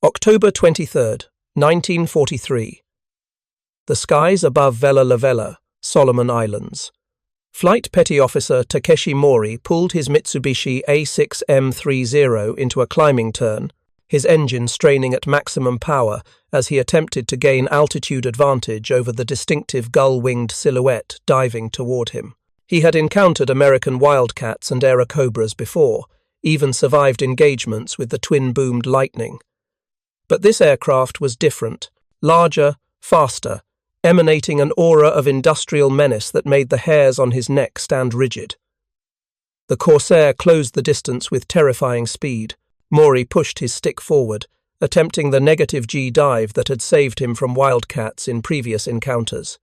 October 23rd, 1943. The skies above Vella Lavella, Solomon Islands. Flight Petty Officer Takeshi Mori pulled his Mitsubishi A6 M30 into a climbing turn, his engine straining at maximum power as he attempted to gain altitude advantage over the distinctive gull-winged silhouette diving toward him. He had encountered American Wildcats and Airacobras before, even survived engagements with the twin-boomed Lightning. But this aircraft was different, larger, faster, emanating an aura of industrial menace that made the hairs on his neck stand rigid. The Corsair closed the distance with terrifying speed. Mori pushed his stick forward, attempting the negative G dive that had saved him from Wildcats in previous encounters.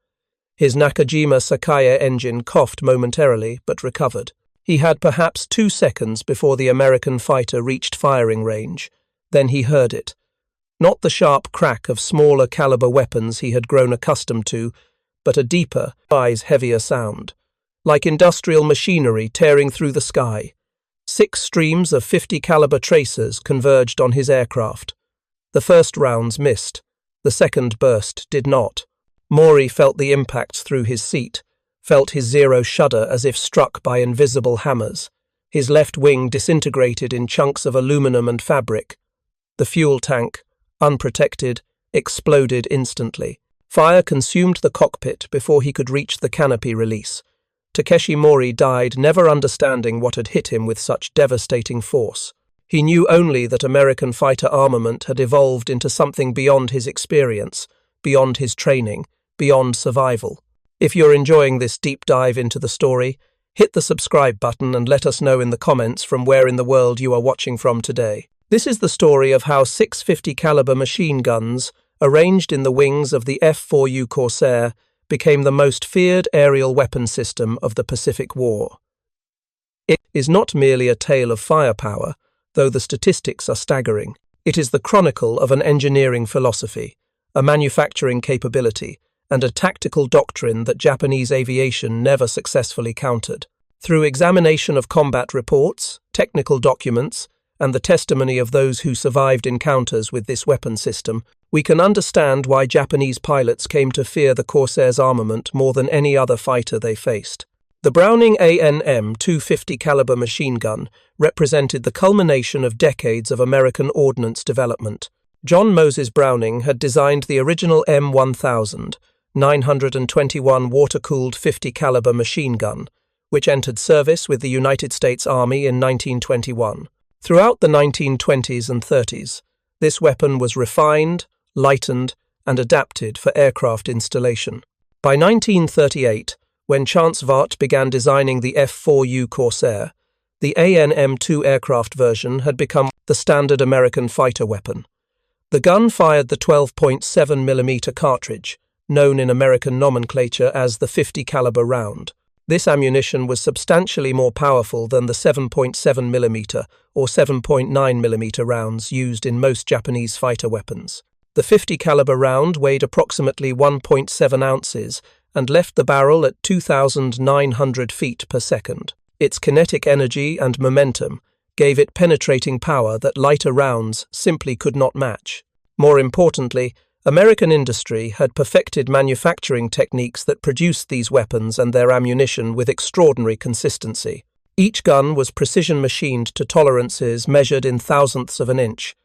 His Nakajima Sakaya engine coughed momentarily but recovered. He had perhaps 2 seconds before the American fighter reached firing range. Then he heard it. Not the sharp crack of smaller caliber weapons he had grown accustomed to, but a deeper, heavier sound, like industrial machinery tearing through the sky. 6 streams of 50 caliber tracers converged on his aircraft. The first rounds missed. The second burst did not. Mori felt the impacts through his seat, felt his Zero shudder as if struck by invisible hammers. His left wing disintegrated in chunks of aluminum and fabric. The fuel tank, unprotected, exploded instantly. Fire consumed the cockpit before he could reach the canopy release. Takeshi Mori died, never understanding what had hit him with such devastating force. He knew only that American fighter armament had evolved into something beyond his experience, beyond his training, beyond survival. If you're enjoying this deep dive into the story, hit the subscribe button and let us know in the comments from where in the world you are watching from today. This is the story of how 650 caliber machine guns, arranged in the wings of the F4U Corsair, became the most feared aerial weapon system of the Pacific War. It is not merely a tale of firepower, though the statistics are staggering. It is the chronicle of an engineering philosophy, a manufacturing capability, and a tactical doctrine that Japanese aviation never successfully countered. Through examination of combat reports, technical documents, and the testimony of those who survived encounters with this weapon system, we can understand why Japanese pilots came to fear the Corsair's armament more than any other fighter they faced. The Browning M2s caliber machine gun represented the culmination of decades of American ordnance development. John Moses Browning had designed the original M1000, 921 water-cooled 50 caliber machine gun, which entered service with the United States Army in 1921. Throughout the 1920s and 30s, this weapon was refined, lightened, and adapted for aircraft installation. By 1938, when Chance Vart began designing the F4U Corsair, the AN-M2 aircraft version had become the standard American fighter weapon. The gun fired the 12.7mm cartridge, known in American nomenclature as the 50 caliber round. This ammunition was substantially more powerful than the 7.7mm or 7.9mm rounds used in most Japanese fighter weapons. The 50 caliber round weighed approximately 1.7 ounces and left the barrel at 2,900 feet per second. Its kinetic energy and momentum gave it penetrating power that lighter rounds simply could not match. More importantly, American industry had perfected manufacturing techniques that produced these weapons and their ammunition with extraordinary consistency. Each gun was precision machined to tolerances measured in thousandths of an inch.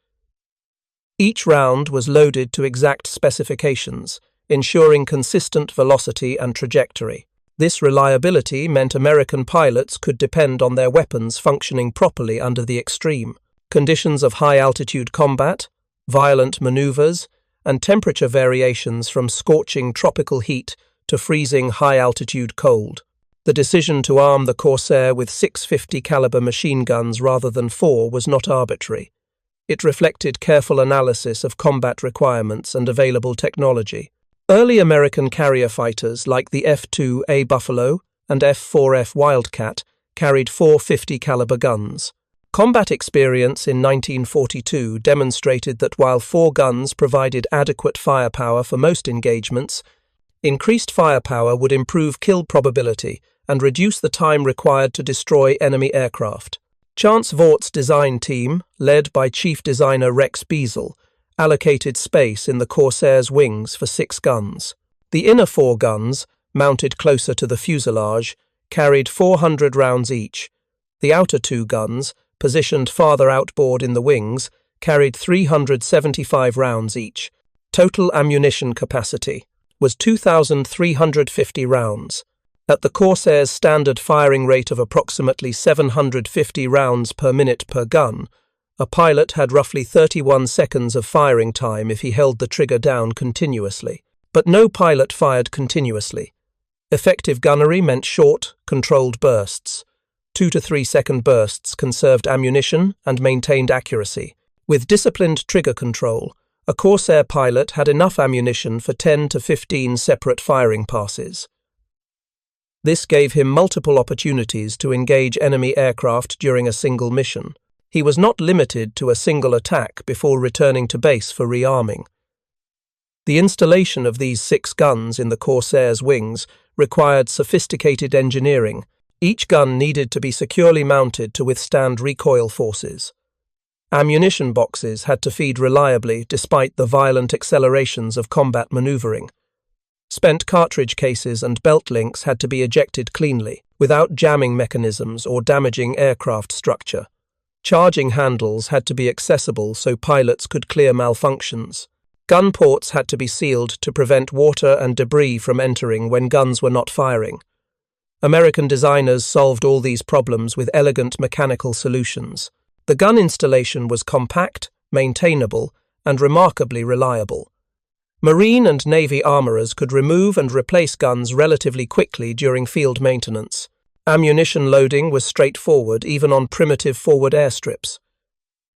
Each round was loaded to exact specifications, ensuring consistent velocity and trajectory. This reliability meant American pilots could depend on their weapons functioning properly under the extreme conditions of high-altitude combat, violent maneuvers, and temperature variations from scorching tropical heat to freezing high-altitude cold. The decision to arm the Corsair with 650 caliber machine guns rather than 4 was not arbitrary. It reflected careful analysis of combat requirements and available technology. Early American carrier fighters like the F-2A Buffalo and F-4F Wildcat carried 450 caliber guns. Combat experience in 1942 demonstrated that while 4 guns provided adequate firepower for most engagements, increased firepower would improve kill probability and reduce the time required to destroy enemy aircraft. Chance Vaught's design team, led by chief designer Rex Beazle, allocated space in the Corsair's wings for 6 guns. The inner 4 guns, mounted closer to the fuselage, carried 400 rounds each. The outer 2 guns, positioned farther outboard in the wings, carried 375 rounds each. Total ammunition capacity was 2,350 rounds. At the Corsair's standard firing rate of approximately 750 rounds per minute per gun, a pilot had roughly 31 seconds of firing time if he held the trigger down continuously. But no pilot fired continuously. Effective gunnery meant short, controlled bursts. 2 to 3 second bursts conserved ammunition and maintained accuracy. With disciplined trigger control, a Corsair pilot had enough ammunition for 10 to 15 separate firing passes. This gave him multiple opportunities to engage enemy aircraft during a single mission. He was not limited to a single attack before returning to base for rearming. The installation of these 6 guns in the Corsair's wings required sophisticated engineering. Each gun needed to be securely mounted to withstand recoil forces. Ammunition boxes had to feed reliably despite the violent accelerations of combat maneuvering. Spent cartridge cases and belt links had to be ejected cleanly, without jamming mechanisms or damaging aircraft structure. Charging handles had to be accessible so pilots could clear malfunctions. Gun ports had to be sealed to prevent water and debris from entering when guns were not firing. American designers solved all these problems with elegant mechanical solutions. The gun installation was compact, maintainable, and remarkably reliable. Marine and Navy armorers could remove and replace guns relatively quickly during field maintenance. Ammunition loading was straightforward even on primitive forward airstrips.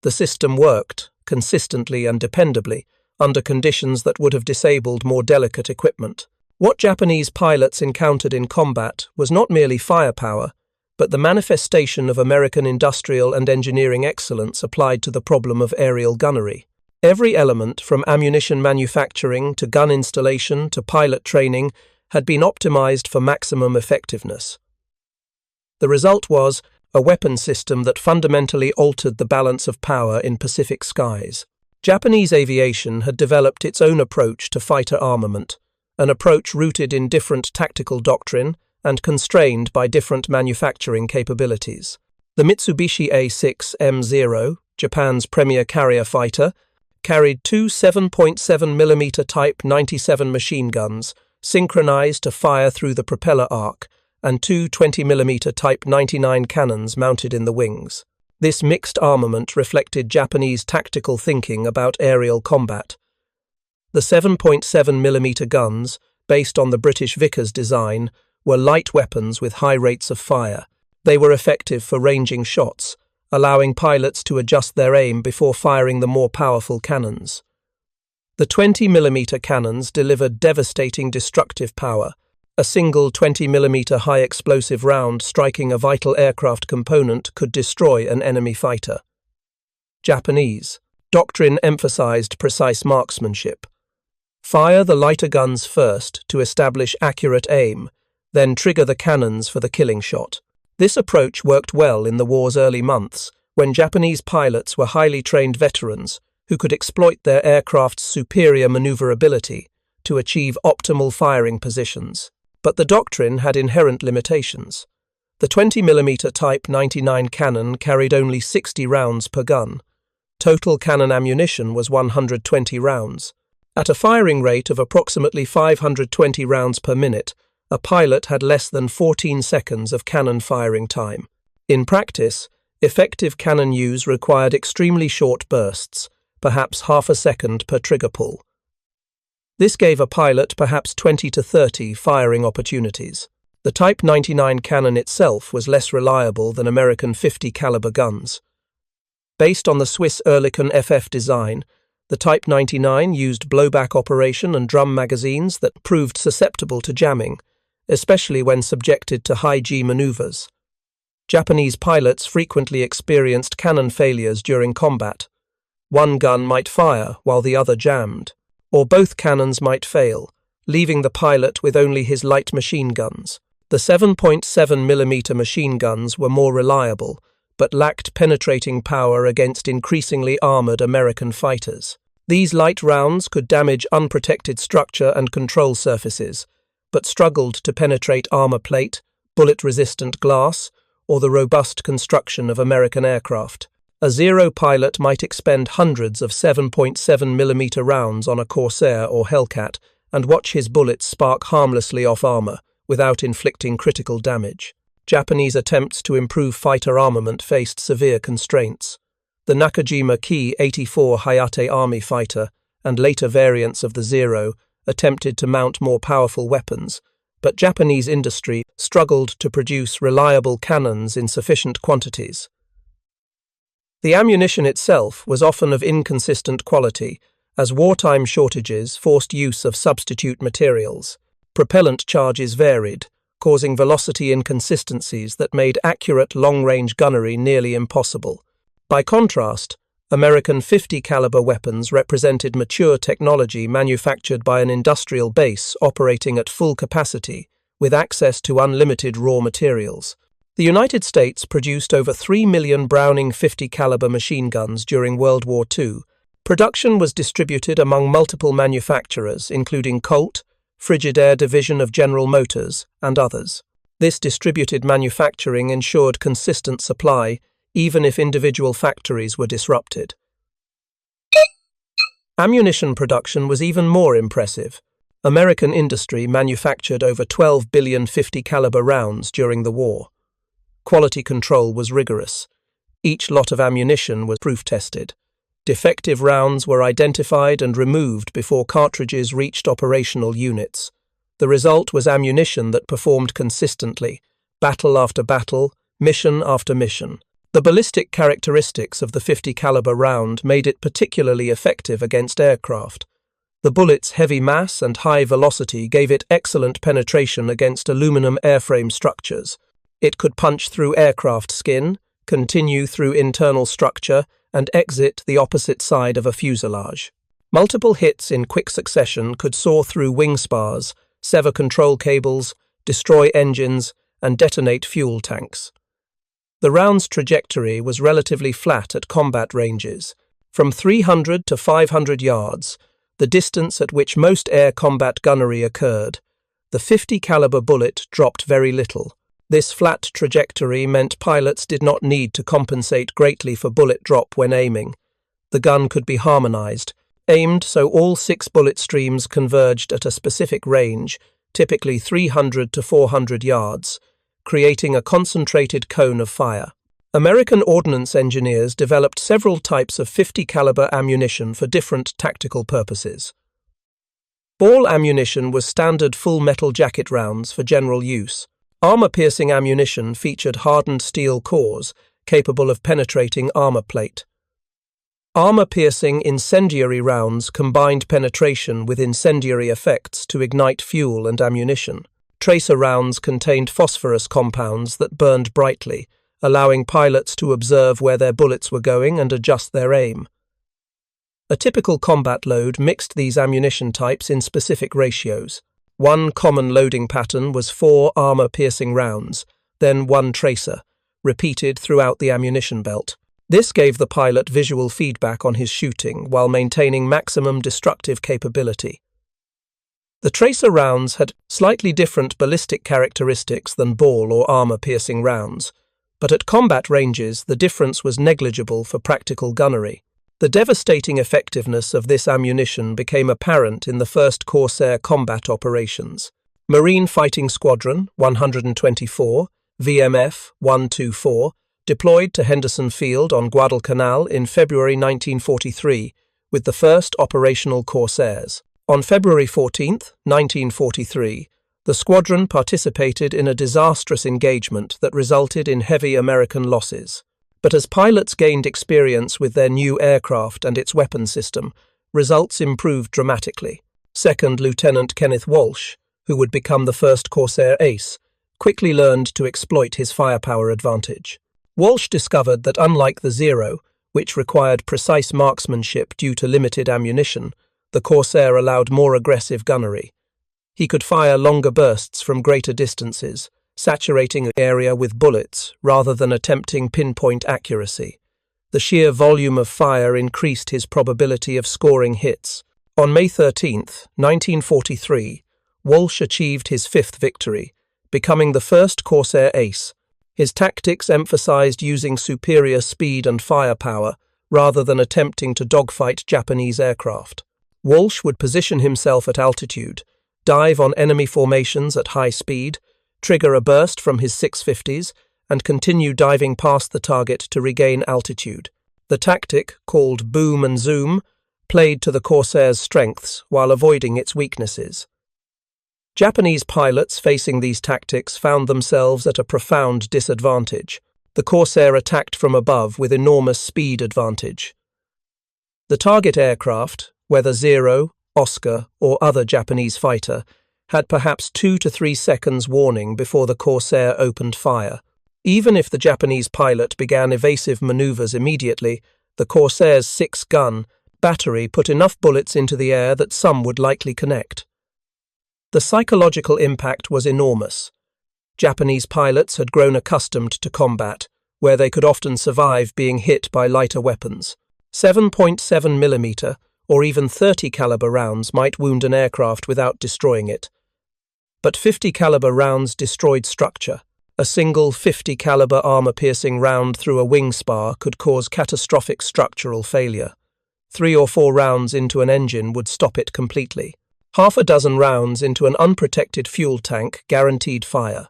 The system worked, consistently and dependably, under conditions that would have disabled more delicate equipment. What Japanese pilots encountered in combat was not merely firepower, but the manifestation of American industrial and engineering excellence applied to the problem of aerial gunnery. Every element, from ammunition manufacturing to gun installation to pilot training, had been optimized for maximum effectiveness. The result was a weapon system that fundamentally altered the balance of power in Pacific skies. Japanese aviation had developed its own approach to fighter armament, an approach rooted in different tactical doctrine and constrained by different manufacturing capabilities. The Mitsubishi A6M0, Japan's premier carrier fighter, carried 2 7.7mm Type 97 machine guns, synchronized to fire through the propeller arc, and 2 20mm Type 99 cannons mounted in the wings. This mixed armament reflected Japanese tactical thinking about aerial combat. The 7.7mm guns, based on the British Vickers design, were light weapons with high rates of fire. They were effective for ranging shots, allowing pilots to adjust their aim before firing the more powerful cannons. The 20mm cannons delivered devastating destructive power. A single 20mm high-explosive round striking a vital aircraft component could destroy an enemy fighter. Japanese doctrine emphasized precise marksmanship. Fire the lighter guns first to establish accurate aim, then trigger the cannons for the killing shot. This approach worked well in the war's early months, when Japanese pilots were highly trained veterans who could exploit their aircraft's superior maneuverability to achieve optimal firing positions. But the doctrine had inherent limitations. The 20mm Type 99 cannon carried only 60 rounds per gun. Total cannon ammunition was 120 rounds. At a firing rate of approximately 520 rounds per minute, a pilot had less than 14 seconds of cannon firing time. In practice, effective cannon use required extremely short bursts, perhaps half a second per trigger pull. This gave a pilot perhaps 20 to 30 firing opportunities. The Type 99 cannon itself was less reliable than American .50 caliber guns. Based on the Swiss Oerlikon FF design, the Type 99 used blowback operation and drum magazines that proved susceptible to jamming, especially when subjected to high-G maneuvers. Japanese pilots frequently experienced cannon failures during combat. One gun might fire while the other jammed, or both cannons might fail, leaving the pilot with only his light machine guns. The 7.7mm machine guns were more reliable, but lacked penetrating power against increasingly armored American fighters. These light rounds could damage unprotected structure and control surfaces, but struggled to penetrate armor plate, bullet-resistant glass, or the robust construction of American aircraft. A Zero pilot might expend hundreds of 7.7mm rounds on a Corsair or Hellcat and watch his bullets spark harmlessly off armor without inflicting critical damage. Japanese attempts to improve fighter armament faced severe constraints. The Nakajima Ki-84 Hayate Army fighter and later variants of the Zero attempted to mount more powerful weapons, but Japanese industry struggled to produce reliable cannons in sufficient quantities. The ammunition itself was often of inconsistent quality, as wartime shortages forced use of substitute materials. Propellant charges varied, causing velocity inconsistencies that made accurate long-range gunnery nearly impossible. By contrast, American .50 caliber weapons represented mature technology manufactured by an industrial base operating at full capacity, with access to unlimited raw materials. The United States produced over 3 million Browning .50 caliber machine guns during World War II. Production was distributed among multiple manufacturers, including Colt, Frigidaire division of General Motors, and others. This distributed manufacturing ensured consistent supply, even if individual factories were disrupted. Ammunition production was even more impressive. American industry manufactured over 12 billion .50 caliber rounds during the war. Quality control was rigorous. Each lot of ammunition was proof-tested. Defective rounds were identified and removed before cartridges reached operational units. The result was ammunition that performed consistently, battle after battle, mission after mission. The ballistic characteristics of the .50 caliber round made it particularly effective against aircraft. The bullet's heavy mass and high velocity gave it excellent penetration against aluminum airframe structures. It could punch through aircraft skin, continue through internal structure, and exit the opposite side of a fuselage. Multiple hits in quick succession could saw through wing spars, sever control cables, destroy engines, and detonate fuel tanks. The round's trajectory was relatively flat at combat ranges. From 300 to 500 yards, the distance at which most air combat gunnery occurred, the .50 caliber bullet dropped very little. This flat trajectory meant pilots did not need to compensate greatly for bullet drop when aiming. The gun could be harmonized, aimed so all 6 bullet streams converged at a specific range, typically 300 to 400 yards, creating a concentrated cone of fire. American ordnance engineers developed several types of .50 caliber ammunition for different tactical purposes. Ball ammunition was standard full metal jacket rounds for general use. Armor-piercing ammunition featured hardened steel cores capable of penetrating armor plate. Armor-piercing incendiary rounds combined penetration with incendiary effects to ignite fuel and ammunition. Tracer rounds contained phosphorus compounds that burned brightly, allowing pilots to observe where their bullets were going and adjust their aim. A typical combat load mixed these ammunition types in specific ratios. One common loading pattern was 4 armor-piercing rounds, then 1 tracer, repeated throughout the ammunition belt. This gave the pilot visual feedback on his shooting while maintaining maximum destructive capability. The tracer rounds had slightly different ballistic characteristics than ball or armor-piercing rounds, but at combat ranges the difference was negligible for practical gunnery. The devastating effectiveness of this ammunition became apparent in the first Corsair combat operations. Marine Fighting Squadron 124, VMF 124, deployed to Henderson Field on Guadalcanal in February 1943 with the first operational Corsairs. On February 14, 1943, the squadron participated in a disastrous engagement that resulted in heavy American losses. But as pilots gained experience with their new aircraft and its weapon system, results improved dramatically. Second Lieutenant Kenneth Walsh, who would become the first Corsair ace, quickly learned to exploit his firepower advantage. Walsh discovered that unlike the Zero, which required precise marksmanship due to limited ammunition, the Corsair allowed more aggressive gunnery. He could fire longer bursts from greater distances, saturating the area with bullets rather than attempting pinpoint accuracy. The sheer volume of fire increased his probability of scoring hits. On May 13, 1943, Walsh achieved his fifth victory, becoming the first Corsair ace. His tactics emphasized using superior speed and firepower rather than attempting to dogfight Japanese aircraft. Walsh would position himself at altitude, dive on enemy formations at high speed, trigger a burst from his 650s, and continue diving past the target to regain altitude. The tactic, called boom and zoom, played to the Corsair's strengths while avoiding its weaknesses. Japanese pilots facing these tactics found themselves at a profound disadvantage. The Corsair attacked from above with enormous speed advantage. The target aircraft, whether Zero, Oscar, or other Japanese fighter, had perhaps 2 to 3 seconds warning before the Corsair opened fire. Even if the Japanese pilot began evasive maneuvers immediately, the Corsair's 6-gun battery put enough bullets into the air that some would likely connect. The psychological impact was enormous. Japanese pilots had grown accustomed to combat, where they could often survive being hit by lighter weapons. 7.7mm or even 30 caliber rounds might wound an aircraft without destroying it. But 50 caliber rounds destroyed structure. A single 50 caliber armor-piercing round through a wing spar could cause catastrophic structural failure. 3 or 4 rounds into an engine would stop it completely. Half a dozen rounds into an unprotected fuel tank guaranteed fire.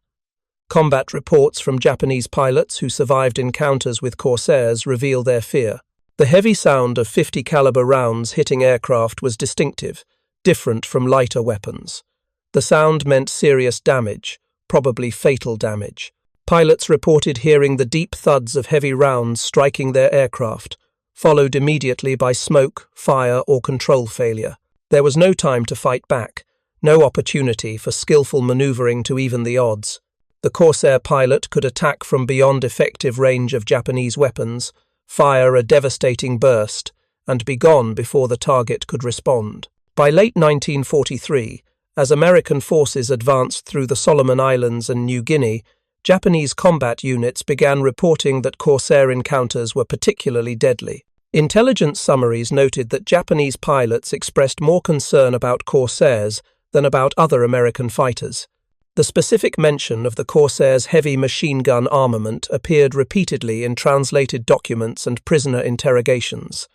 Combat reports from Japanese pilots who survived encounters with Corsairs reveal their fear. The heavy sound of 50 caliber rounds hitting aircraft was distinctive, different from lighter weapons. The sound meant serious damage, probably fatal damage. Pilots reported hearing the deep thuds of heavy rounds striking their aircraft, followed immediately by smoke, fire, or control failure. There was no time to fight back, no opportunity for skillful maneuvering to even the odds. The Corsair pilot could attack from beyond effective range of Japanese weapons, fire a devastating burst, and be gone before the target could respond. By late 1943, as American forces advanced through the Solomon Islands and New Guinea, Japanese combat units began reporting that Corsair encounters were particularly deadly. Intelligence summaries noted that Japanese pilots expressed more concern about Corsairs than about other American fighters. The specific mention of the Corsair's heavy machine gun armament appeared repeatedly in translated documents and prisoner interrogations.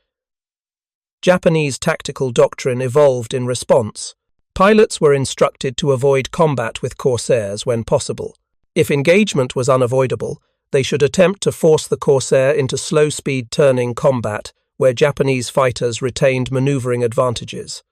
Japanese tactical doctrine evolved in response. Pilots were instructed to avoid combat with Corsairs when possible. If engagement was unavoidable, they should attempt to force the Corsair into slow-speed turning combat where Japanese fighters retained maneuvering advantages.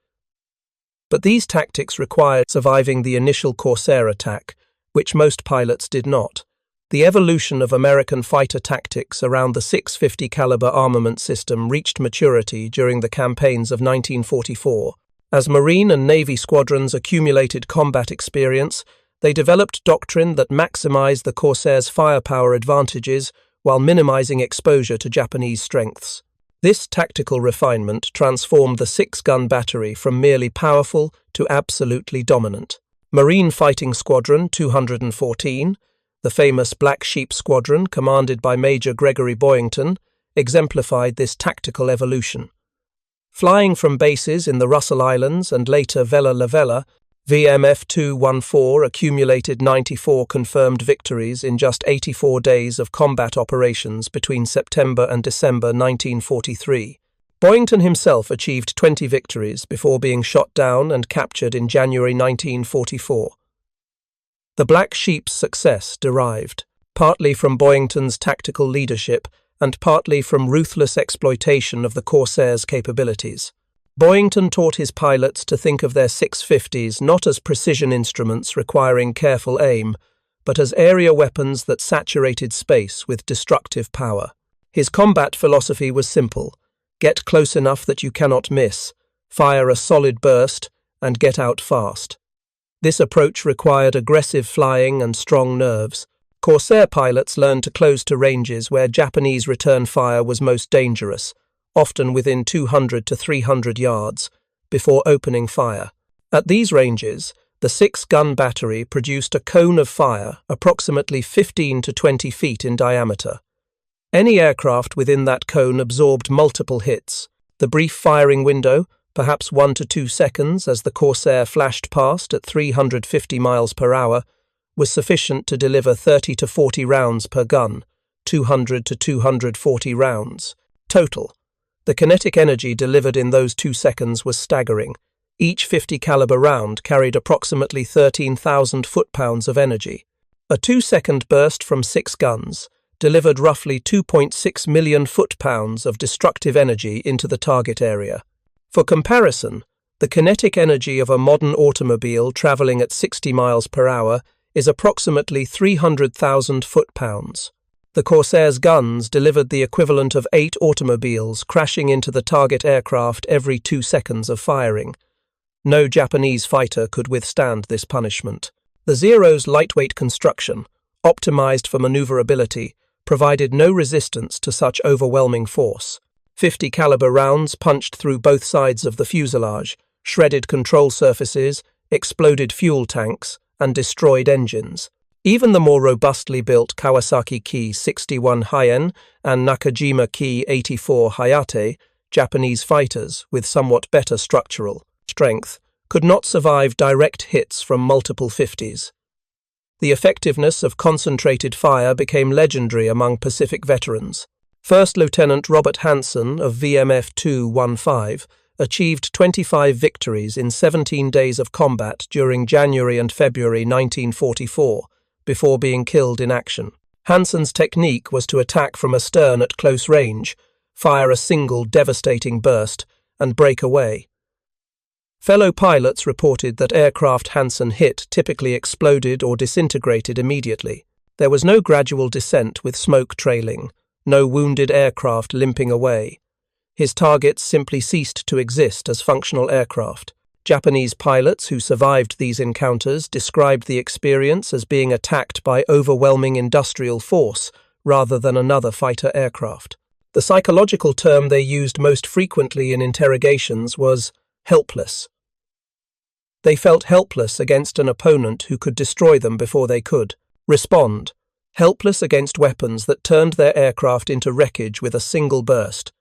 But these tactics required surviving the initial Corsair attack, which most pilots did not. The evolution of American fighter tactics around the 650 caliber armament system reached maturity during the campaigns of 1944. As Marine and Navy squadrons accumulated combat experience, they developed doctrine that maximized the Corsair's firepower advantages while minimizing exposure to Japanese strengths. This tactical refinement transformed the 6-gun battery from merely powerful to absolutely dominant. Marine Fighting Squadron 214, the famous Black Sheep Squadron commanded by Major Gregory Boyington, exemplified this tactical evolution. Flying from bases in the Russell Islands and later Vella Lavella, F4U accumulated 94 confirmed victories in just 84 days of combat operations between September and December 1943. Boyington himself achieved 20 victories before being shot down and captured in January 1944. The Black Sheep's success derived partly from Boyington's tactical leadership and partly from ruthless exploitation of the Corsair's capabilities. Boyington taught his pilots to think of their 650s not as precision instruments requiring careful aim, but as area weapons that saturated space with destructive power. His combat philosophy was simple: get close enough that you cannot miss, fire a solid burst, and get out fast. This approach required aggressive flying and strong nerves. Corsair pilots learned to close to ranges where Japanese return fire was most dangerous, often within 200 to 300 yards, before opening fire. At these ranges, the 6-gun battery produced a cone of fire approximately 15 to 20 feet in diameter. Any aircraft within that cone absorbed multiple hits. The brief firing window, perhaps 1 to 2 seconds as the Corsair flashed past at 350 miles per hour, was sufficient to deliver 30 to 40 rounds per gun, 200 to 240 rounds. Total. The kinetic energy delivered in those 2 seconds was staggering. Each 50 caliber round carried approximately 13,000 foot-pounds of energy. A 2-second burst from 6 guns delivered roughly 2.6 million foot-pounds of destructive energy into the target area. For comparison, the kinetic energy of a modern automobile traveling at 60 miles per hour is approximately 300,000 foot-pounds. The Corsair's guns delivered the equivalent of 8 automobiles crashing into the target aircraft every 2 seconds of firing. No Japanese fighter could withstand this punishment. The Zero's lightweight construction, optimized for maneuverability, provided no resistance to such overwhelming force. 50 caliber rounds punched through both sides of the fuselage, shredded control surfaces, exploded fuel tanks, and destroyed engines. Even the more robustly built Kawasaki Ki 61 Hien and Nakajima Ki 84 Hayate, Japanese fighters with somewhat better structural strength, could not survive direct hits from multiple 50s. The effectiveness of concentrated fire became legendary among Pacific veterans. First Lieutenant Robert Hansen of VMF 215 achieved 25 victories in 17 days of combat during January and February 1944, before being killed in action. Hansen's technique was to attack from astern at close range, fire a single devastating burst, and break away. Fellow pilots reported that aircraft Hansen hit typically exploded or disintegrated immediately. There was no gradual descent with smoke trailing, no wounded aircraft limping away. His targets simply ceased to exist as functional aircraft. Japanese pilots who survived these encounters described the experience as being attacked by overwhelming industrial force rather than another fighter aircraft. The psychological term they used most frequently in interrogations was helpless. They felt helpless against an opponent who could destroy them before they could respond, helpless against weapons that turned their aircraft into wreckage with a single burst,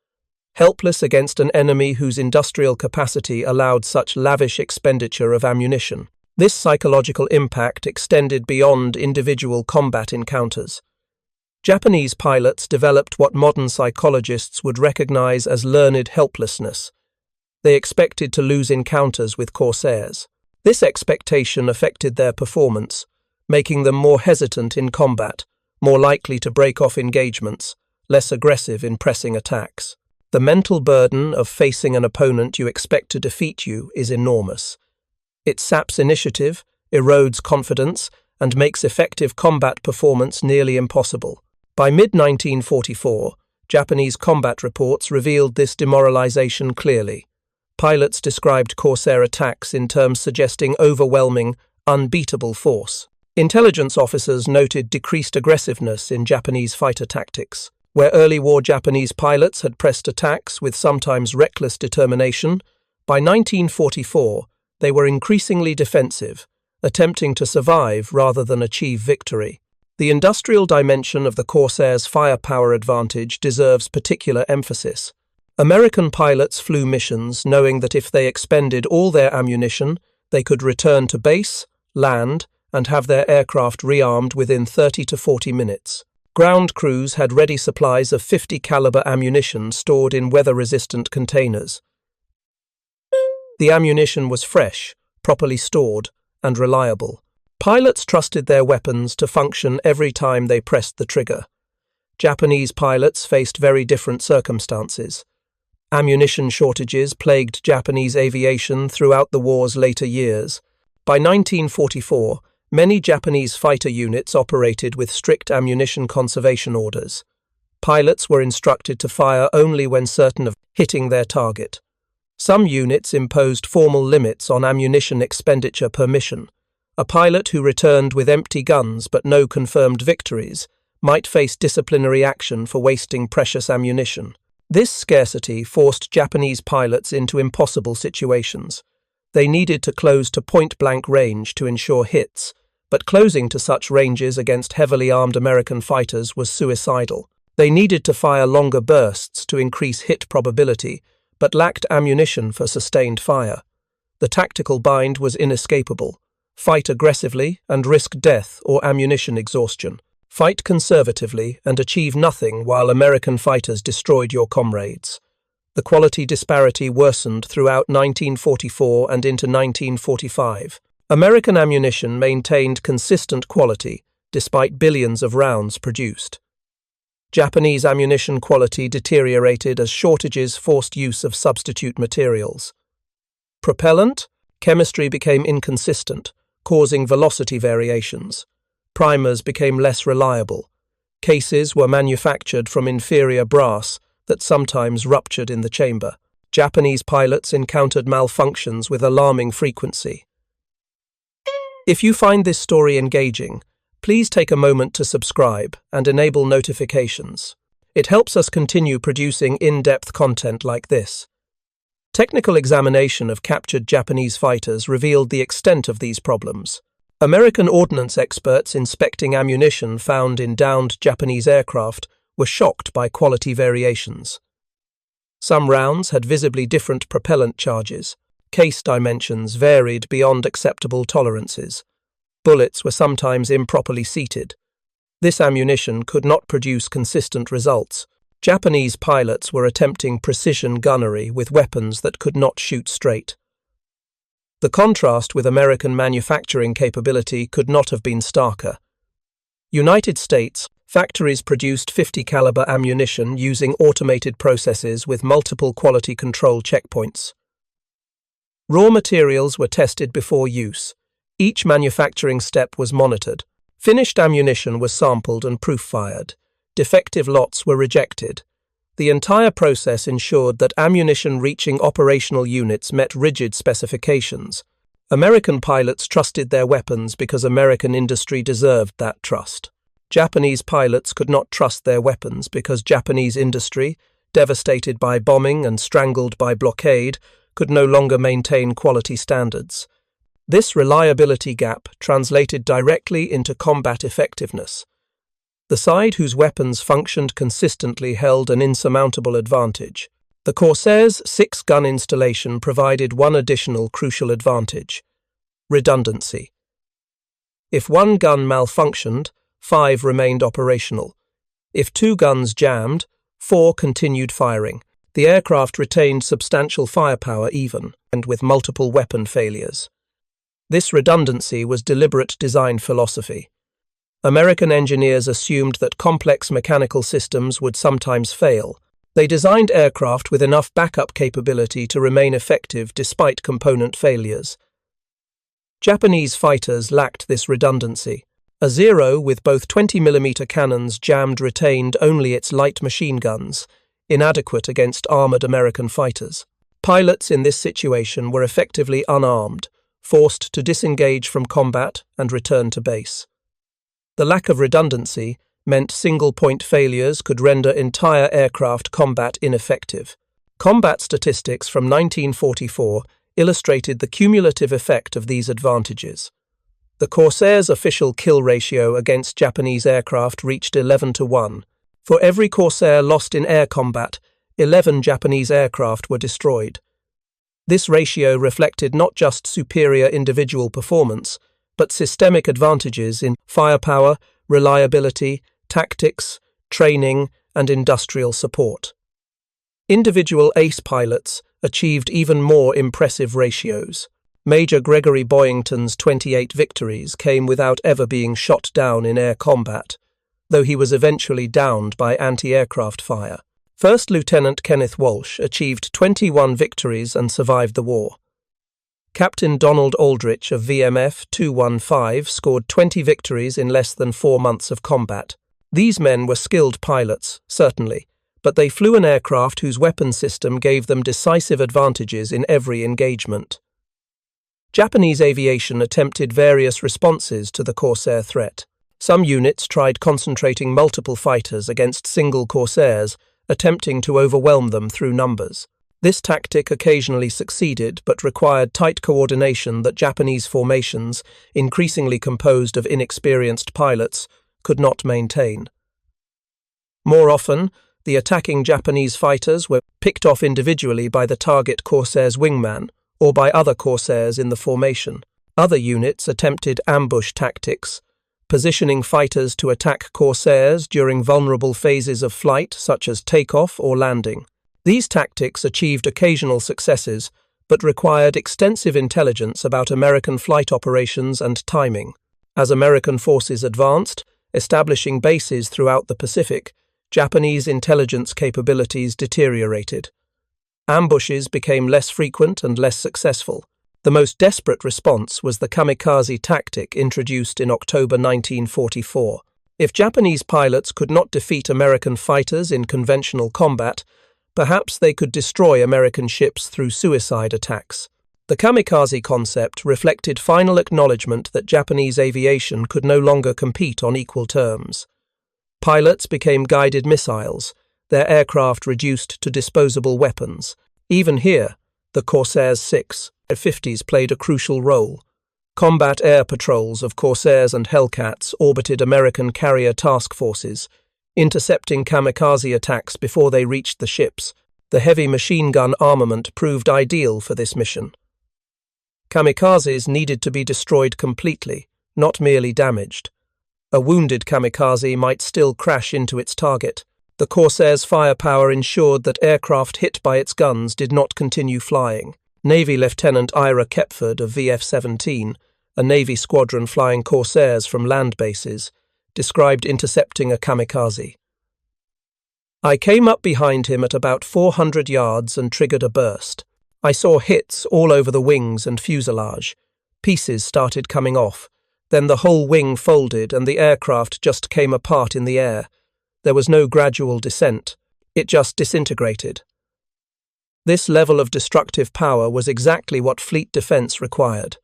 helpless against an enemy whose industrial capacity allowed such lavish expenditure of ammunition. This psychological impact extended beyond individual combat encounters. Japanese pilots developed what modern psychologists would recognize as learned helplessness. They expected to lose encounters with Corsairs. This expectation affected their performance, making them more hesitant in combat, more likely to break off engagements, less aggressive in pressing attacks. The mental burden of facing an opponent you expect to defeat you is enormous. It saps initiative, erodes confidence, and makes effective combat performance nearly impossible. By mid-1944, Japanese combat reports revealed this demoralization clearly. Pilots described Corsair attacks in terms suggesting overwhelming, unbeatable force. Intelligence officers noted decreased aggressiveness in Japanese fighter tactics. Where early war Japanese pilots had pressed attacks with sometimes reckless determination, by 1944 they were increasingly defensive, attempting to survive rather than achieve victory. The industrial dimension of the Corsair's firepower advantage deserves particular emphasis. American pilots flew missions knowing that if they expended all their ammunition, they could return to base, land, and have their aircraft rearmed within 30 to 40 minutes. Ground crews had ready supplies of 50 caliber ammunition stored in weather-resistant containers. The ammunition was fresh, properly stored, and reliable. Pilots trusted their weapons to function every time they pressed the trigger. Japanese pilots faced very different circumstances. Ammunition shortages plagued Japanese aviation throughout the war's later years. By 1944, many Japanese fighter units operated with strict ammunition conservation orders. Pilots were instructed to fire only when certain of hitting their target. Some units imposed formal limits on ammunition expenditure per mission. A pilot who returned with empty guns but no confirmed victories might face disciplinary action for wasting precious ammunition. This scarcity forced Japanese pilots into impossible situations. They needed to close to point-blank range to ensure hits, but closing to such ranges against heavily armed American fighters was suicidal. They needed to fire longer bursts to increase hit probability, but lacked ammunition for sustained fire. The tactical bind was inescapable. Fight aggressively and risk death or ammunition exhaustion. Fight conservatively and achieve nothing while American fighters destroyed your comrades. The quality disparity worsened throughout 1944 and into 1945. American ammunition maintained consistent quality despite billions of rounds produced. Japanese ammunition quality deteriorated as shortages forced use of substitute materials. Propellant, chemistry became inconsistent, causing velocity variations. Primers became less reliable. Cases were manufactured from inferior brass that sometimes ruptured in the chamber. Japanese pilots encountered malfunctions with alarming frequency. If you find this story engaging, please take a moment to subscribe and enable notifications. It helps us continue producing in-depth content like this. Technical examination of captured Japanese fighters revealed the extent of these problems. American ordnance experts inspecting ammunition found in downed Japanese aircraft were shocked by quality variations. Some rounds had visibly different propellant charges. Case dimensions varied beyond acceptable tolerances. Bullets were sometimes improperly seated. This ammunition could not produce consistent results. Japanese pilots were attempting precision gunnery with weapons that could not shoot straight. The contrast with American manufacturing capability could not have been starker. United States factories produced .50 caliber ammunition using automated processes with multiple quality control checkpoints. Raw materials were tested before use. Each manufacturing step was monitored. Finished ammunition was sampled and proof-fired. Defective lots were rejected. The entire process ensured that ammunition reaching operational units met rigid specifications. American pilots trusted their weapons because American industry deserved that trust. Japanese pilots could not trust their weapons because Japanese industry, devastated by bombing and strangled by blockade, could no longer maintain quality standards. This reliability gap translated directly into combat effectiveness. The side whose weapons functioned consistently held an insurmountable advantage. The Corsair's 6-gun installation provided one additional crucial advantage: redundancy. If one gun malfunctioned, 5 remained operational. If 2 guns jammed, 4 continued firing. The aircraft retained substantial firepower even, and with multiple weapon failures. This redundancy was deliberate design philosophy. American engineers assumed that complex mechanical systems would sometimes fail. They designed aircraft with enough backup capability to remain effective despite component failures. Japanese fighters lacked this redundancy. A Zero with both 20mm cannons jammed retained only its light machine guns, inadequate against armored American fighters. Pilots in this situation were effectively unarmed, forced to disengage from combat and return to base. The lack of redundancy meant single-point failures could render entire aircraft combat ineffective. Combat statistics from 1944 illustrated the cumulative effect of these advantages. The Corsair's official kill ratio against Japanese aircraft reached 11-1. For every Corsair lost in air combat, 11 Japanese aircraft were destroyed. This ratio reflected not just superior individual performance, but systemic advantages in firepower, reliability, tactics, training, and industrial support. Individual ace pilots achieved even more impressive ratios. Major Gregory Boyington's 28 victories came without ever being shot down in air combat, though he was eventually downed by anti-aircraft fire. First Lieutenant Kenneth Walsh achieved 21 victories and survived the war. Captain Donald Aldrich of VMF 215 scored 20 victories in less than 4 months of combat. These men were skilled pilots, certainly, but they flew an aircraft whose weapon system gave them decisive advantages in every engagement. Japanese aviation attempted various responses to the Corsair threat. Some units tried concentrating multiple fighters against single Corsairs, attempting to overwhelm them through numbers. This tactic occasionally succeeded but required tight coordination that Japanese formations, increasingly composed of inexperienced pilots, could not maintain. More often, the attacking Japanese fighters were picked off individually by the target Corsair's wingman or by other Corsairs in the formation. Other units attempted ambush tactics, positioning fighters to attack Corsairs during vulnerable phases of flight such as takeoff or landing. These tactics achieved occasional successes, but required extensive intelligence about American flight operations and timing. As American forces advanced, establishing bases throughout the Pacific, Japanese intelligence capabilities deteriorated. Ambushes became less frequent and less successful. The most desperate response was the kamikaze tactic introduced in October 1944. If Japanese pilots could not defeat American fighters in conventional combat, perhaps they could destroy American ships through suicide attacks. The kamikaze concept reflected final acknowledgement that Japanese aviation could no longer compete on equal terms. Pilots became guided missiles, their aircraft reduced to disposable weapons. Even here, the Corsair's F4U played a crucial role. Combat air patrols of Corsairs and Hellcats orbited American carrier task forces, intercepting kamikaze attacks before they reached the ships. The heavy machine gun armament proved ideal for this mission. Kamikazes needed to be destroyed completely, not merely damaged. A wounded kamikaze might still crash into its target. The Corsair's firepower ensured that aircraft hit by its guns did not continue flying. Navy Lieutenant Ira Kepford of VF-17, a Navy squadron flying Corsairs from land bases, described intercepting a kamikaze. "I came up behind him at about 400 yards and triggered a burst. I saw hits all over the wings and fuselage. Pieces started coming off. Then the whole wing folded and the aircraft just came apart in the air. There was no gradual descent. It just disintegrated." This level of destructive power was exactly what fleet defense required.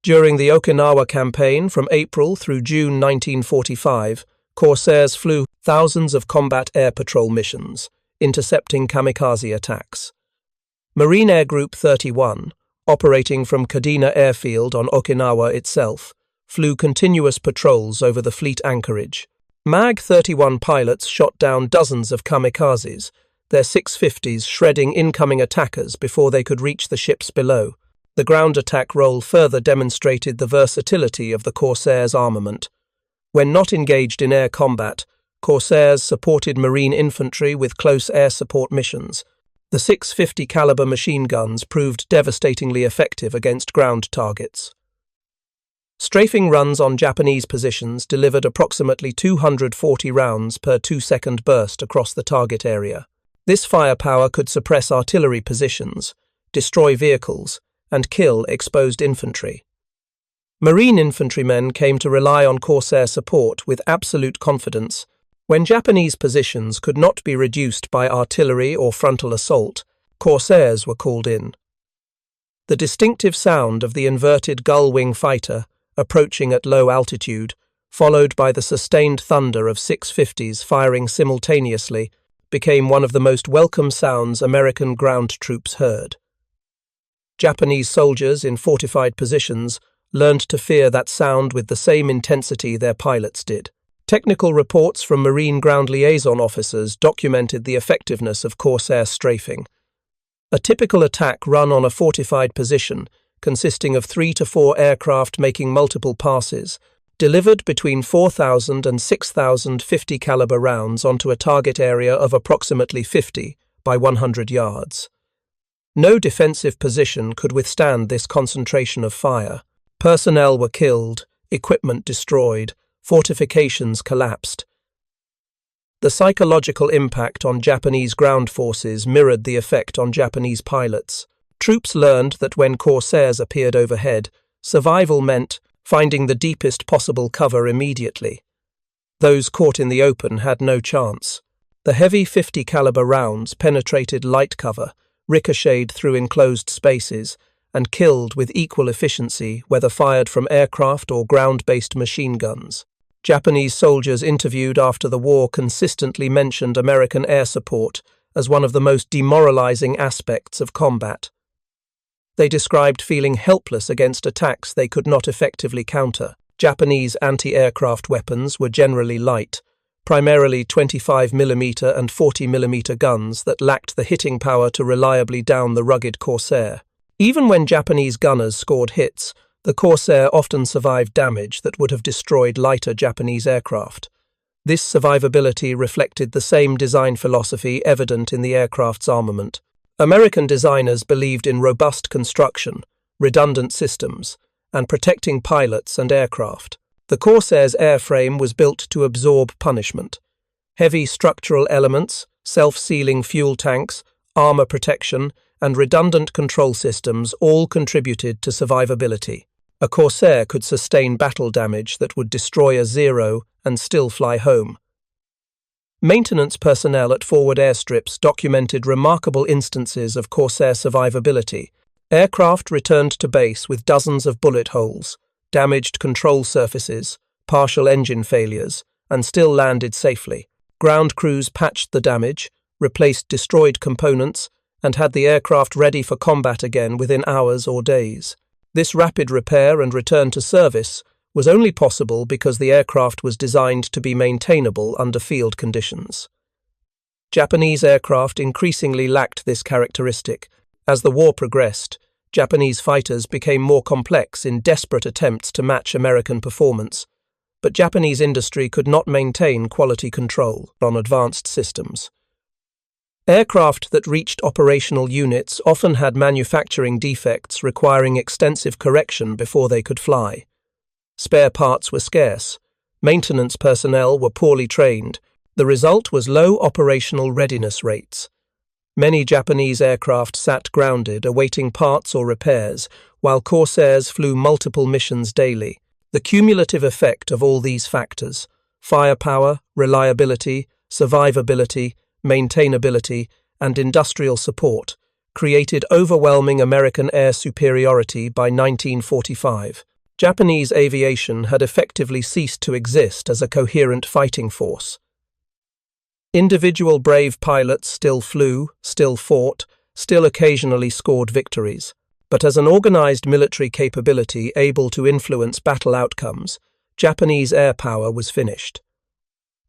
During the Okinawa campaign from April through June 1945, Corsairs flew thousands of combat air patrol missions, intercepting kamikaze attacks. Marine Air Group 31, operating from Kadena Airfield on Okinawa itself, flew continuous patrols over the fleet anchorage. MAG-31 pilots shot down dozens of kamikazes, their 650s shredding incoming attackers before they could reach the ships below. The ground attack role further demonstrated the versatility of the Corsair's armament. When not engaged in air combat, Corsairs supported marine infantry with close air support missions. The 650 caliber machine guns proved devastatingly effective against ground targets. Strafing runs on Japanese positions delivered approximately 240 rounds per 2-second burst across the target area. This firepower could suppress artillery positions, destroy vehicles, and kill exposed infantry. Marine infantrymen came to rely on Corsair support with absolute confidence. When Japanese positions could not be reduced by artillery or frontal assault, Corsairs were called in. The distinctive sound of the inverted gull-wing fighter, approaching at low altitude, followed by the sustained thunder of 650s firing simultaneously, became one of the most welcome sounds American ground troops heard. Japanese soldiers in fortified positions learned to fear that sound with the same intensity their pilots did. Technical reports from Marine Ground Liaison officers documented the effectiveness of Corsair strafing. A typical attack run on a fortified position, consisting of 3 to 4 aircraft making multiple passes, delivered between 4,000 and 6,000 50 caliber rounds onto a target area of approximately 50 by 100 yards. No defensive position could withstand this concentration of fire. Personnel were killed, equipment destroyed, fortifications collapsed. The psychological impact on Japanese ground forces mirrored the effect on Japanese pilots. Troops learned that when Corsairs appeared overhead, survival meant finding the deepest possible cover immediately. Those caught in the open had no chance. The heavy 50 caliber rounds penetrated light cover, ricocheted through enclosed spaces, and killed with equal efficiency whether fired from aircraft or ground-based machine guns. Japanese soldiers interviewed after the war consistently mentioned American air support as one of the most demoralizing aspects of combat. They described feeling helpless against attacks they could not effectively counter. Japanese anti-aircraft weapons were generally light, primarily 25mm and 40mm guns that lacked the hitting power to reliably down the rugged Corsair. Even when Japanese gunners scored hits, the Corsair often survived damage that would have destroyed lighter Japanese aircraft. This survivability reflected the same design philosophy evident in the aircraft's armament. American designers believed in robust construction, redundant systems, and protecting pilots and aircraft. The Corsair's airframe was built to absorb punishment. Heavy structural elements, self-sealing fuel tanks, armor protection, and redundant control systems all contributed to survivability. A Corsair could sustain battle damage that would destroy a Zero and still fly home. Maintenance personnel at forward airstrips documented remarkable instances of Corsair survivability. Aircraft returned to base with dozens of bullet holes, damaged control surfaces, partial engine failures, and still landed safely. Ground crews patched the damage, replaced destroyed components, and had the aircraft ready for combat again within hours or days. This rapid repair and return to service was only possible because the aircraft was designed to be maintainable under field conditions. Japanese aircraft increasingly lacked this characteristic. As the war progressed, Japanese fighters became more complex in desperate attempts to match American performance, but Japanese industry could not maintain quality control on advanced systems. Aircraft that reached operational units often had manufacturing defects requiring extensive correction before they could fly. Spare parts were scarce. Maintenance personnel were poorly trained. The result was low operational readiness rates. Many Japanese aircraft sat grounded, awaiting parts or repairs, while Corsairs flew multiple missions daily. The cumulative effect of all these factors — firepower, reliability, survivability, maintainability, and industrial support — created overwhelming American air superiority by 1945. Japanese aviation had effectively ceased to exist as a coherent fighting force. Individual brave pilots still flew, still fought, still occasionally scored victories, but as an organized military capability able to influence battle outcomes, Japanese air power was finished.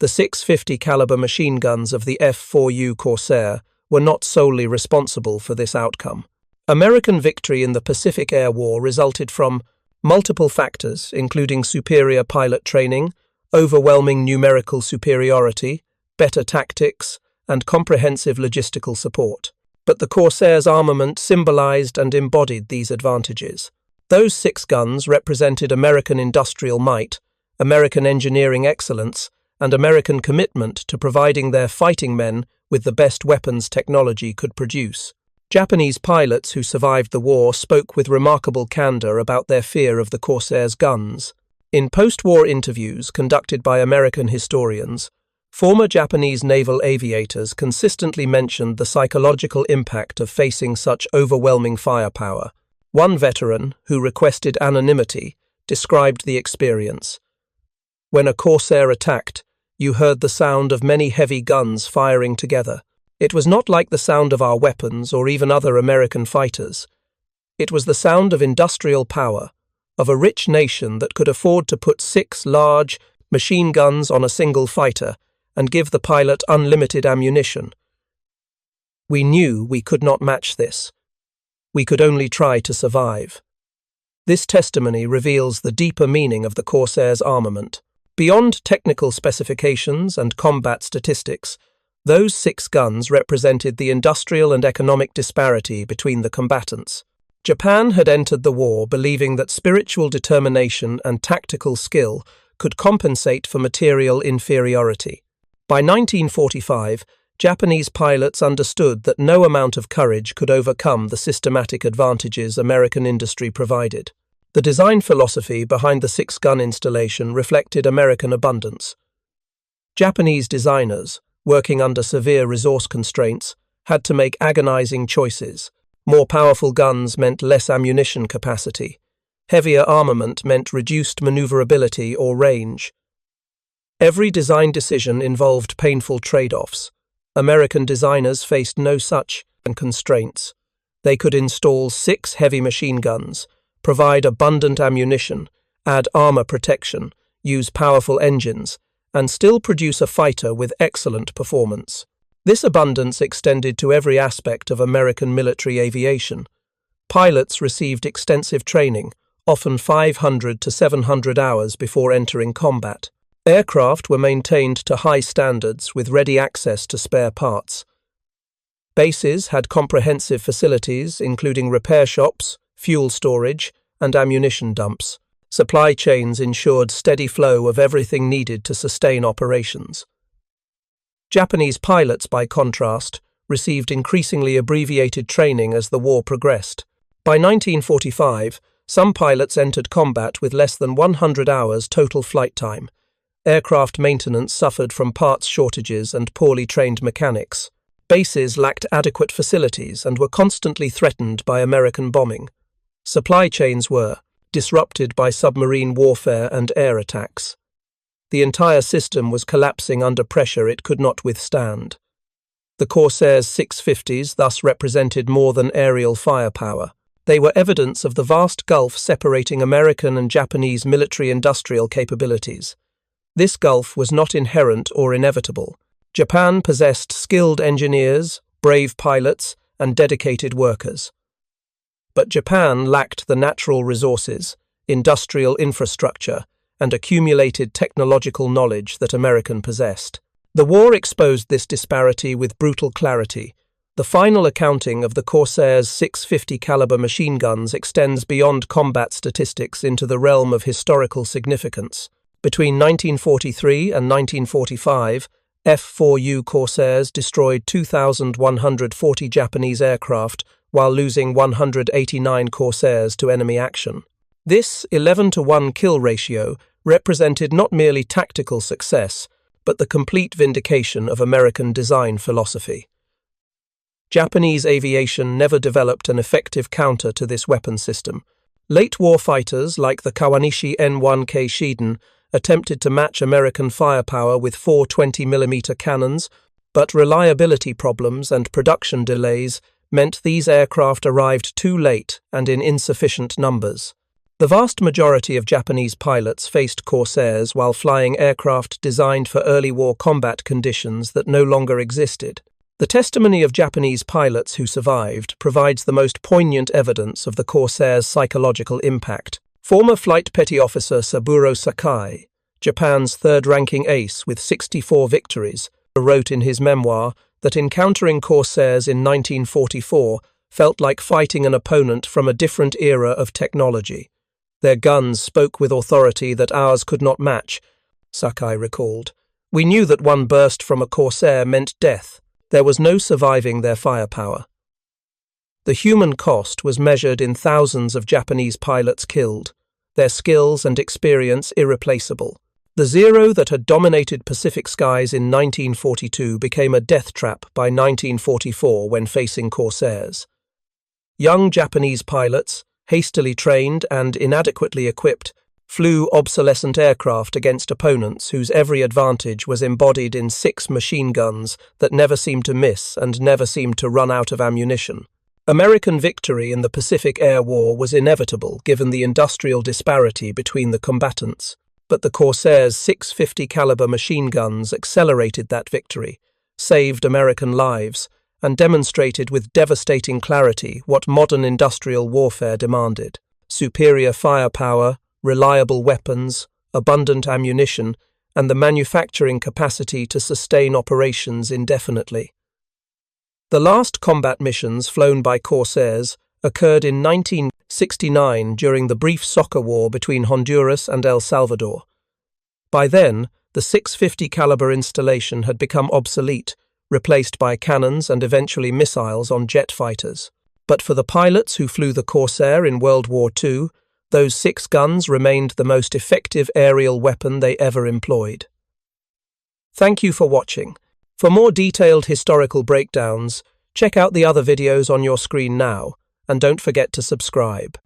The 650 caliber machine guns of the F4U Corsair were not solely responsible for this outcome. American victory in the Pacific Air War resulted from multiple factors, including superior pilot training, overwhelming numerical superiority, better tactics, and comprehensive logistical support. But the Corsair's armament symbolized and embodied these advantages. Those 6 guns represented American industrial might, American engineering excellence, and American commitment to providing their fighting men with the best weapons technology could produce. Japanese pilots who survived the war spoke with remarkable candor about their fear of the Corsair's guns. In post-war interviews conducted by American historians, former Japanese naval aviators consistently mentioned the psychological impact of facing such overwhelming firepower. One veteran, who requested anonymity, described the experience. When a Corsair attacked, you heard the sound of many heavy guns firing together. It was not like the sound of our weapons or even other American fighters. It was the sound of industrial power, of a rich nation that could afford to put 6 large machine guns on a single fighter and give the pilot unlimited ammunition. We knew we could not match this. We could only try to survive. This testimony reveals the deeper meaning of the Corsair's armament. Beyond technical specifications and combat statistics, those 6 guns represented the industrial and economic disparity between the combatants. Japan had entered the war believing that spiritual determination and tactical skill could compensate for material inferiority. By 1945, Japanese pilots understood that no amount of courage could overcome the systematic advantages American industry provided. The design philosophy behind the 6-gun installation reflected American abundance. Japanese designers, working under severe resource constraints, had to make agonizing choices. More powerful guns meant less ammunition capacity. Heavier armament meant reduced maneuverability or range. Every design decision involved painful trade-offs. American designers faced no such constraints. They could install 6 heavy machine guns, provide abundant ammunition, add armor protection, use powerful engines, and still produce a fighter with excellent performance. This abundance extended to every aspect of American military aviation. Pilots received extensive training, often 500 to 700 hours before entering combat. Aircraft were maintained to high standards with ready access to spare parts. Bases had comprehensive facilities, including repair shops, fuel storage, and ammunition dumps. Supply chains ensured steady flow of everything needed to sustain operations. Japanese pilots, by contrast, received increasingly abbreviated training as the war progressed. By 1945, some pilots entered combat with less than 100 hours total flight time. Aircraft maintenance suffered from parts shortages and poorly trained mechanics. Bases lacked adequate facilities and were constantly threatened by American bombing. Supply chains were disrupted by submarine warfare and air attacks. The entire system was collapsing under pressure it could not withstand. The Corsair's 650s thus represented more than aerial firepower. They were evidence of the vast gulf separating American and Japanese military-industrial capabilities. This gulf was not inherent or inevitable. Japan possessed skilled engineers, brave pilots, and dedicated workers. But Japan lacked the natural resources, industrial infrastructure, and accumulated technological knowledge that American possessed. The war exposed this disparity with brutal clarity. The final accounting of the Corsair's 650 caliber machine guns extends beyond combat statistics into the realm of historical significance. Between 1943 and 1945, F4U Corsairs destroyed 2,140 Japanese aircraft while losing 189 Corsairs to enemy action. This 11-to-1 kill ratio represented not merely tactical success, but the complete vindication of American design philosophy. Japanese aviation never developed an effective counter to this weapon system. Late war fighters like the Kawanishi N1K Shiden attempted to match American firepower with 4 20mm cannons, but reliability problems and production delays meant these aircraft arrived too late and in insufficient numbers. The vast majority of Japanese pilots faced Corsairs while flying aircraft designed for early war combat conditions that no longer existed. The testimony of Japanese pilots who survived provides the most poignant evidence of the Corsair's psychological impact. Former Flight Petty Officer Saburo Sakai, Japan's third-ranking ace with 64 victories, wrote in his memoir that encountering Corsairs in 1944 felt like fighting an opponent from a different era of technology. Their guns spoke with authority that ours could not match, Sakai recalled. We knew that one burst from a Corsair meant death. There was no surviving their firepower. The human cost was measured in thousands of Japanese pilots killed, their skills and experience irreplaceable. The Zero that had dominated Pacific skies in 1942 became a death trap by 1944 when facing Corsairs. Young Japanese pilots, hastily trained and inadequately equipped, flew obsolescent aircraft against opponents whose every advantage was embodied in 6 machine guns that never seemed to miss and never seemed to run out of ammunition. American victory in the Pacific Air War was inevitable given the industrial disparity between the combatants, but the Corsair's 650 caliber machine guns accelerated that victory, saved American lives, and demonstrated with devastating clarity what modern industrial warfare demanded: superior firepower, reliable weapons, abundant ammunition, and the manufacturing capacity to sustain operations indefinitely. The last combat missions flown by Corsairs occurred in 1969 during the brief soccer war between Honduras and El Salvador. By then, the 650 caliber installation had become obsolete, replaced by cannons and eventually missiles on jet fighters. But for the pilots who flew the Corsair in World War II, those 6 guns remained the most effective aerial weapon they ever employed. Thank you for watching. For more detailed historical breakdowns, check out the other videos on your screen now, and don't forget to subscribe.